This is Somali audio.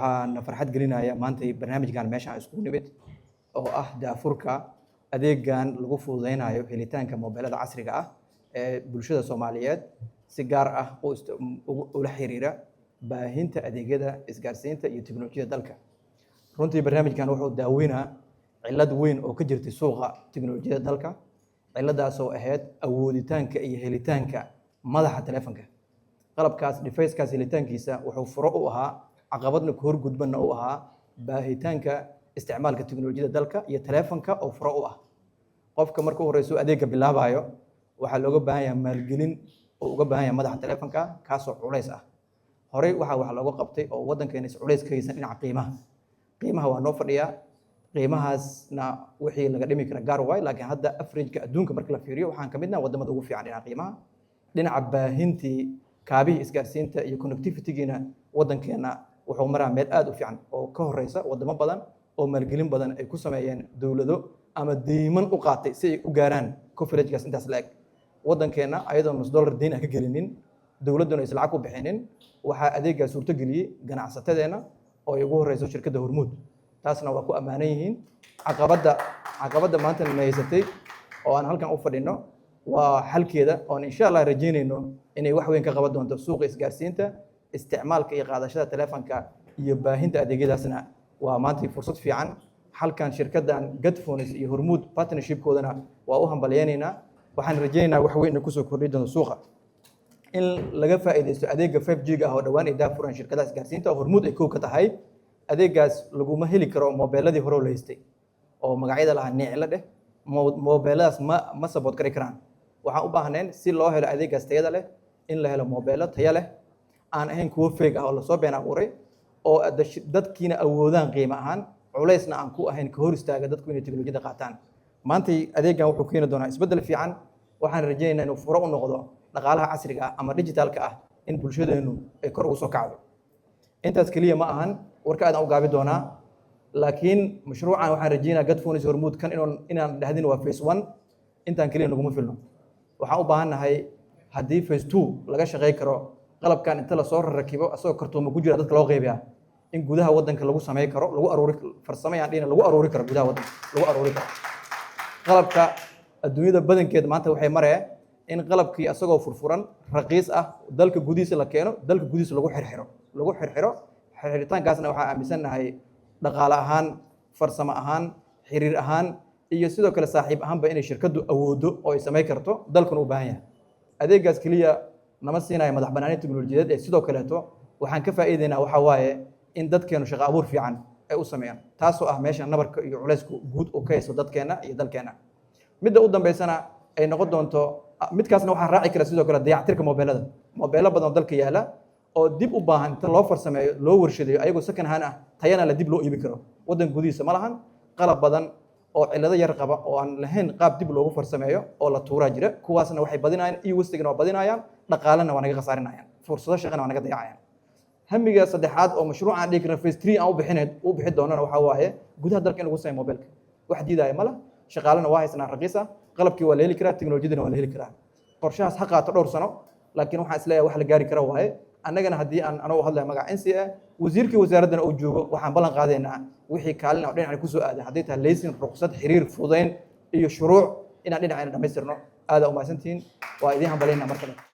waxaan farxad gelinaya maanta barnaamijkan meesha isku nimid oo ah daafurka adeegan lagu fududeynayo helitaanka mobilada casriga ah ee bulshada Soomaaliyeed si gaar ah ula xiriira baahinta adeegyada isgaarsiinta iyo tiknoolajiyada dalka. runtii barnaamijkan wuxuu daaweynaa cilad weyn oo ka jirtay suuqa tiknoolajiyada dalka, ciladaas oo ahayd awooditaanka iyo helitaanka madaxa telefoonka. qalabkaas device-kaas helitaankiisa wuxuu furo u ahaa caqabadna ku horgudbana u ahaa baahitaanka isticmaalka tiknoolajiyada dalka iyo telefoonka oo furo u ah. qofka marka uu horeyso adeegga bilaabayo waxaa looga baahan yahay maalgelin oo uga baahan yahay madaxa telefoonka kaasoo culays ah. horey wax looga qabtay oo waddankeena is culays ka haysan dhinaca qiimaha waa noo fadhiyaa, qiimahaasna wixii laga dhimi kara gaar waay, laakiin hadda average-ka adduunka marka la fiiriyo waxaan ka midnahay wadamada ugu fiican dhinaca qiimaha. dhinaca baahintii kaabihii isgaarsiinta iyo connectivity-giina waddankeena wuxuu maraa meel aad u fiican oo ka horeysa wadamo badan oo maalgelin badan ay ku sameeyeen dowlado ama deyman u qaatay si ay u gaaraan coverage-gaas intaas la eg. waddankeena ayadoo $1 deyn ah ka gelinin, dowladduna is lacag ku bixinin, waxaa adeeggaa suurtogeliyey ganacsatadeena oo ay ugu horeyso shirkadda Hormuud. taasna waa ku ammaanan yihiin. caqabadda maanta na haysatay oo aan halkan u fadhino waa xalkeeda oon insha Allah rajeynayno inay wax weyn ka qaban doonto suuqa isgaarsiinta, isticmaalka iyo qaadashada telefoonka iyo baahinta adeegyadaasna waa maanta fursad fiican. halkan shirkaddan Gadphones iyo Hormuud partnership-koodana waa u hambalyeynayna. waxaan rajeynaynaa wax weyn ku soo kordhi doonto suuqa in laga faa'iideysto adeegga 5G ah oo dhawaan ay daafuran shirkadaha isgaarsiinta oo Hormuud ay kow ka tahay. adeeggaas laguma heli karo mobiladii hore la haystay oo magacyada lahaa niclo dheh, mobiladaas ma support kari karaan. waxaan u baahnayn si loo helo adeeggaas tayada leh in la helo mobilo tayo leh aan ahayn kuwo fake ah oo lasoo been abuuray oo dadkiina awoodaan qiimo ahaan, culaysna aan ku ahayn ka hor istaaga dadku inay tiknoolajiyada qaataan. maanta adeeggan wuxuu keeni doonaa isbeddel fiican. waxaan rajeynaynaa inuu furo u noqdo dhaqaalaha casriga ah ama digitalka ah in bulshadeenu ay kor ugu soo kacdo. intaas keliya ma ahan, warka aadaan u gaabi doonaa, laakiin mashruucan waxaan rajeynayaa Gadphones Hormuud kan inaan dhahdin waa phase 1 intaan keliya naguma filno. waxaan u baahannahay haddii phase 2 laga shaqey karo qalabkan inta lasoo rakibo asagoo kartoomo ku jira dadka loo qeybiyaa in gudaha waddanka lagu samey karo, lagu aruuri farsamayaan dhina lagu aruuri karo gudaha waddanka lagu aruuri karo. qalabka adduunyada badankeed maanta waxay mareen in qalabkii asagoo furfuran raqiis ah dalka gudihiisa la keeno, dalka gudihiisa lagu xirxiro. xirxiritaankaasna waxaan aaminsanahay dhaqaale ahaan, farsamo ahaan, xiriir ahaan iyo sidoo kale saaxiib ahaanba inay shirkaddu awoodo oo ay samey karto dalkuna u baahan yahay. adeeggaas keliya nama siinayo madax bannaani tiknoolajiyadeed ee sidoo kaleeto waxaan ka faa'iideynaa waxaa waaye in dadkeenu shaqo abuur fiican ay u sameeyaan, taasoo ah meesha nabarka iyo culaysku guud oo ka haysto dadkeena iyo dalkeena. midda u dambeysana ay noqon doonto midkaasna waxaa raaci kara sidoo kale dayactirka mobilada. mobilo badan oo dalka yaala oo dib u baahan inta loo farsameeyo, loo warshadeeyo ayagoo second hand ah, tayana la dib loo iibi karo. waddan gudihiisa ma lahan qalab badan oo cilado yar qaba oo aan lahayn qaab dib loogu farsameeyo oo la tuuraa jira. kuwaasna waxay badinayaan iyo wastigana waa badinayaan, dhaqaalena waa naga khasaarinayaan, fursado shaqana waa naga dayacayaan. hamiga saddexaad oo mashruucan dhigi karna phase 3 aan u bixi doonana waxaa waaye gudaha dalka in lagu sameeyo mobilka. wax diidaya ma lah, shaqaalena waa haysanaa raqiis ah, qalabkii waa la heli karaa, tiknoolajiyadana waa la heli karaa. qorshahaas ha qaato dhowr sano, laakiin waxaan isleeyahay wax la gaari kara waaye. annagana haddii aan anagu hadlaya magaca NCA, wasiirkii wasaaraddana uu joogo, waxaan ballan qaadaynaa wixii kaalin oo dhinacan ku soo aaday hadday tahay laysin, ruqsad, xiriir, fududeyn iyo shuruuc inaan dhinacayna dhammaystirno. aada u mahadsantihiin, waa idiin hambalyaynaa mar kale.